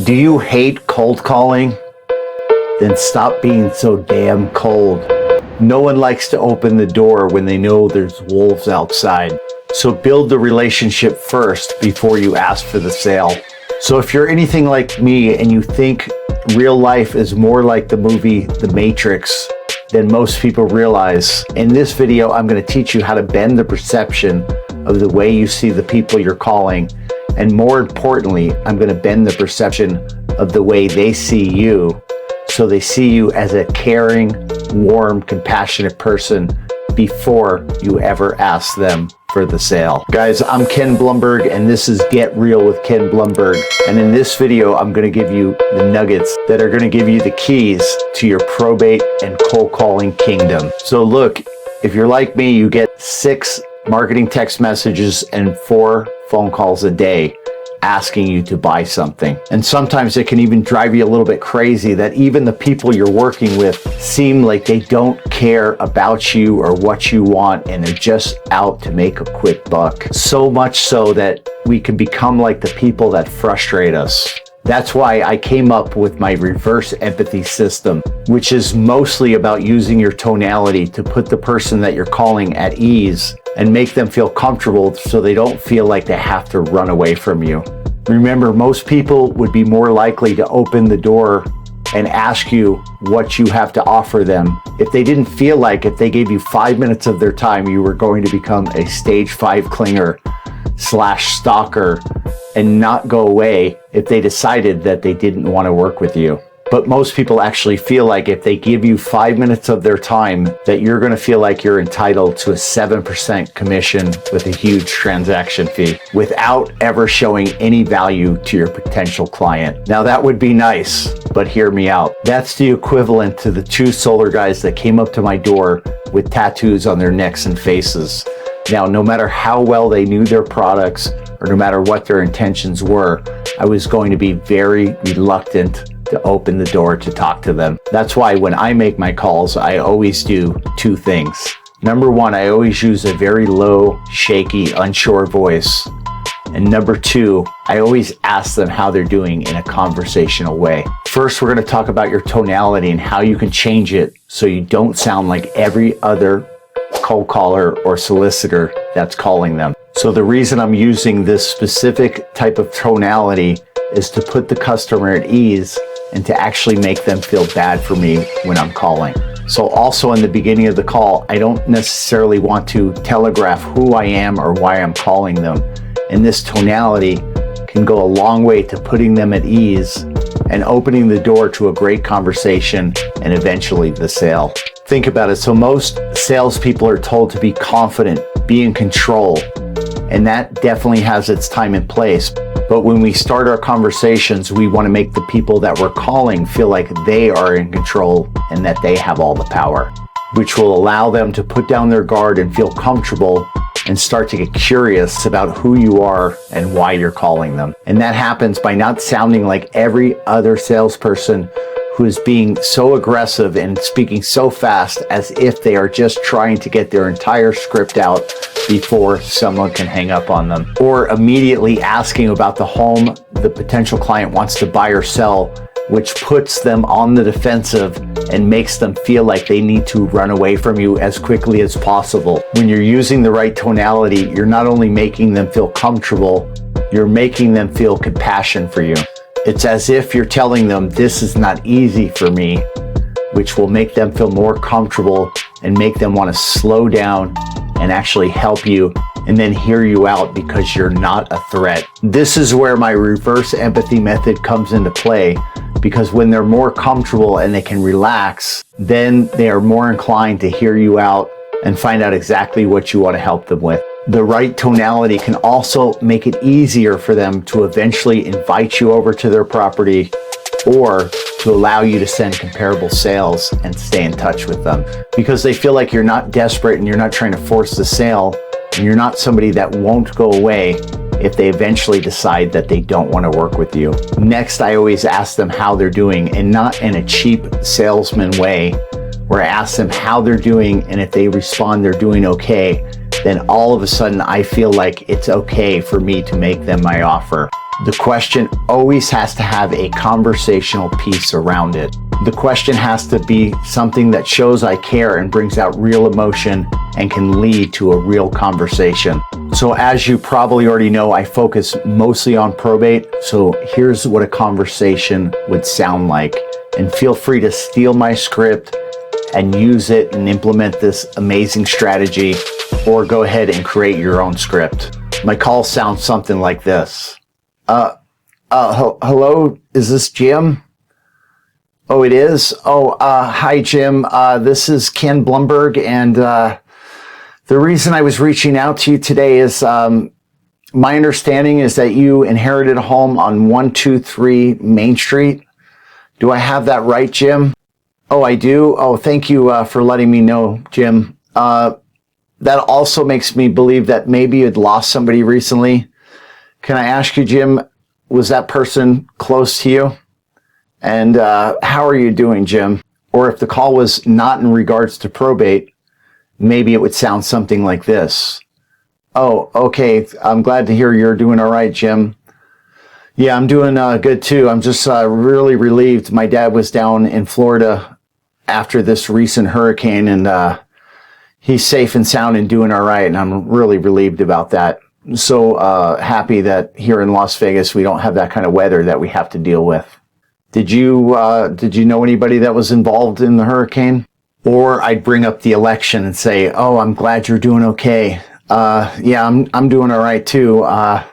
Do you hate cold calling? Then stop being so damn cold. No one likes to open the door when they know there's wolves outside. So build the relationship first before you ask for the sale. So if you're anything like me and you think real life is more like the movie The Matrix than most people realize, in this video I'm going to teach you how to bend the perception of the way you see the people you're calling. And more importantly, I'm going to bend the perception of the way they see you, so they see you as a caring, warm, compassionate person before you ever ask them for the sale. Guys, I'm Ken Blumberg and this is Get Real with Ken Blumberg. And in this video, I'm going to give you the nuggets that are going to give you the keys to your probate and cold calling kingdom. So look, if you're like me, you get 6 marketing text messages and 4 phone calls a day asking you to buy something. And sometimes it can even drive you a little bit crazy that even the people you're working with seem like they don't care about you or what you want, and they're just out to make a quick buck. So much so that we can become like the people that frustrate us. That's why I came up with my reverse empathy system, which is mostly about using your tonality to put the person that you're calling at ease and make them feel comfortable so they don't feel like they have to run away from you. Remember, most people would be more likely to open the door and ask you what you have to offer them if they didn't feel like if they gave you 5 minutes of their time, you were going to become a stage 5 clinger / stalker and not go away if they decided that they didn't want to work with you. But most people actually feel like if they give you 5 minutes of their time, that you're going to feel like you're entitled to a 7% commission with a huge transaction fee without ever showing any value to your potential client. Now that would be nice, but hear me out. That's the equivalent to the 2 solar guys that came up to my door with tattoos on their necks and faces. Now, no matter how well they knew their products or no matter what their intentions were, I was going to be very reluctant to open the door to talk to them. That's why when I make my calls, I always do 2 things. Number 1, I always use a very low, shaky, unsure voice. And number 2, I always ask them how they're doing in a conversational way. First, we're going to talk about your tonality and how you can change it so you don't sound like every other cold caller or solicitor that's calling them. So the reason I'm using this specific type of tonality is to put the customer at ease and to actually make them feel bad for me when I'm calling. So also in the beginning of the call, I don't necessarily want to telegraph who I am or why I'm calling them. And this tonality can go a long way to putting them at ease and opening the door to a great conversation and eventually the sale. Think about it. So most salespeople are told to be confident, be in control, and that definitely has its time and place. But when we start our conversations, we want to make the people that we're calling feel like they are in control and that they have all the power, which will allow them to put down their guard and feel comfortable and start to get curious about who you are and why you're calling them. And that happens by not sounding like every other salesperson who is being so aggressive and speaking so fast as if they are just trying to get their entire script out before someone can hang up on them, or immediately asking about the home the potential client wants to buy or sell, which puts them on the defensive and makes them feel like they need to run away from you as quickly as possible. When you're using the right tonality, you're not only making them feel comfortable, you're making them feel compassion for you. It's as if you're telling them this is not easy for me, which will make them feel more comfortable and make them want to slow down and actually help you and then hear you out because you're not a threat. This is where my reverse empathy method comes into play, because when they're more comfortable and they can relax, then they are more inclined to hear you out and find out exactly what you want to help them with. The right tonality can also make it easier for them to eventually invite you over to their property or to allow you to send comparable sales and stay in touch with them, because they feel like you're not desperate and you're not trying to force the sale, and you're not somebody that won't go away if they eventually decide that they don't want to work with you. Next, I always ask them how they're doing, and not in a cheap salesman way where I ask them how they're doing, and if they respond they're doing okay, then all of a sudden I feel like it's okay for me to make them my offer. The question always has to have a conversational piece around it. The question has to be something that shows I care and brings out real emotion and can lead to a real conversation. So as you probably already know, I focus mostly on probate. So here's what a conversation would sound like. And feel free to steal my script and use it and implement this amazing strategy, or go ahead and create your own script. My call sounds something like this. Hello, is this Jim? Oh, it is? Oh, hi, Jim. This is Ken Blumberg, and the reason I was reaching out to you today is my understanding is that you inherited a home on 123 Main Street. Do I have that right, Jim? Oh, I do? Oh, thank you for letting me know, Jim. That also makes me believe that maybe you'd lost somebody recently. Can I ask you, Jim, was that person close to you? And how are you doing, Jim? Or if the call was not in regards to probate, maybe it would sound something like this. Oh, okay. I'm glad to hear you're doing all right, Jim. Yeah, I'm doing good too. I'm just really relieved. My dad was down in Florida after this recent hurricane, and he's safe and sound and doing all right. And I'm really relieved about that. So happy that here in Las Vegas, we don't have that kind of weather that we have to deal with. Did you know anybody that was involved in the hurricane? Or I'd bring up the election and say, oh, I'm glad you're doing okay. Yeah, I'm doing all right too. I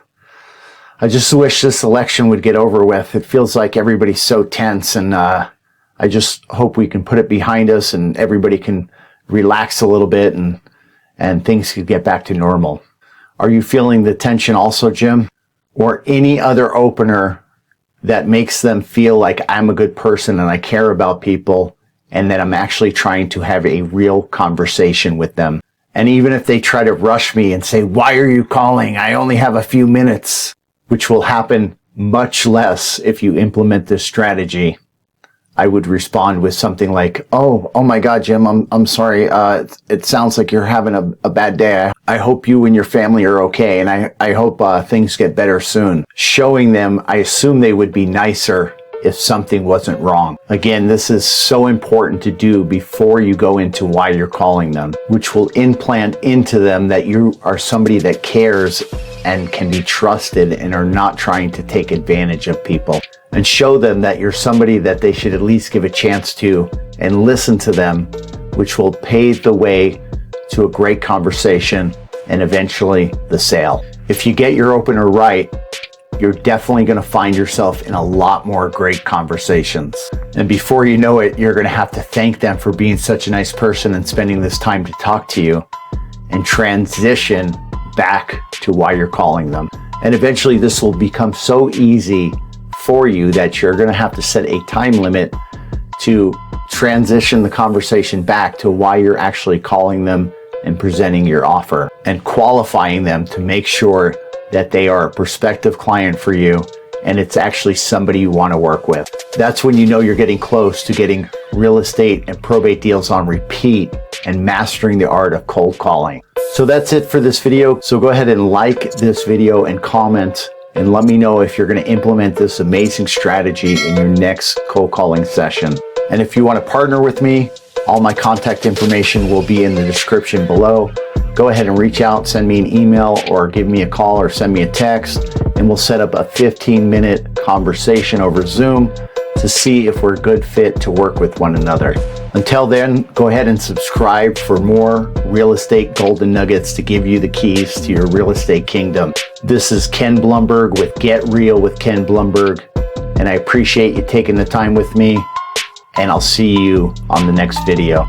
just wish this election would get over with. It feels like everybody's so tense, and I just hope we can put it behind us and everybody can relax a little bit and things could get back to normal. Are you feeling the tension also, Jim? Or any other opener that makes them feel like I'm a good person and I care about people and that I'm actually trying to have a real conversation with them? And even if they try to rush me and say, why are you calling? I only have a few minutes, which will happen much less if you implement this strategy, I would respond with something like, oh my God, Jim, I'm sorry. It sounds like you're having a bad day. I hope you and your family are okay. And I hope things get better soon. Showing them, I assume they would be nicer if something wasn't wrong. Again, this is so important to do before you go into why you're calling them, which will implant into them that you are somebody that cares and can be trusted and are not trying to take advantage of people. And show them that you're somebody that they should at least give a chance to and listen to them, which will pave the way to a great conversation and eventually the sale. If you get your opener right, you're definitely going to find yourself in a lot more great conversations. And before you know it, you're going to have to thank them for being such a nice person and spending this time to talk to you, and transition back to why you're calling them. And eventually this will become so easy for you that you're going to have to set a time limit to transition the conversation back to why you're actually calling them and presenting your offer and qualifying them to make sure that they are a prospective client for you and it's actually somebody you want to work with. That's when you know you're getting close to getting real estate and probate deals on repeat and mastering the art of cold calling. So that's it for this video. So go ahead and like this video and comment and let me know if you're going to implement this amazing strategy in your next cold calling session. And if you want to partner with me, all my contact information will be in the description below. Go ahead and reach out, send me an email or give me a call or send me a text, and we'll set up a 15-minute conversation over Zoom to see if we're a good fit to work with one another. Until then, go ahead and subscribe for more real estate golden nuggets to give you the keys to your real estate kingdom. This is Ken Blumberg with Get Real with Ken Blumberg, and I appreciate you taking the time with me, and I'll see you on the next video.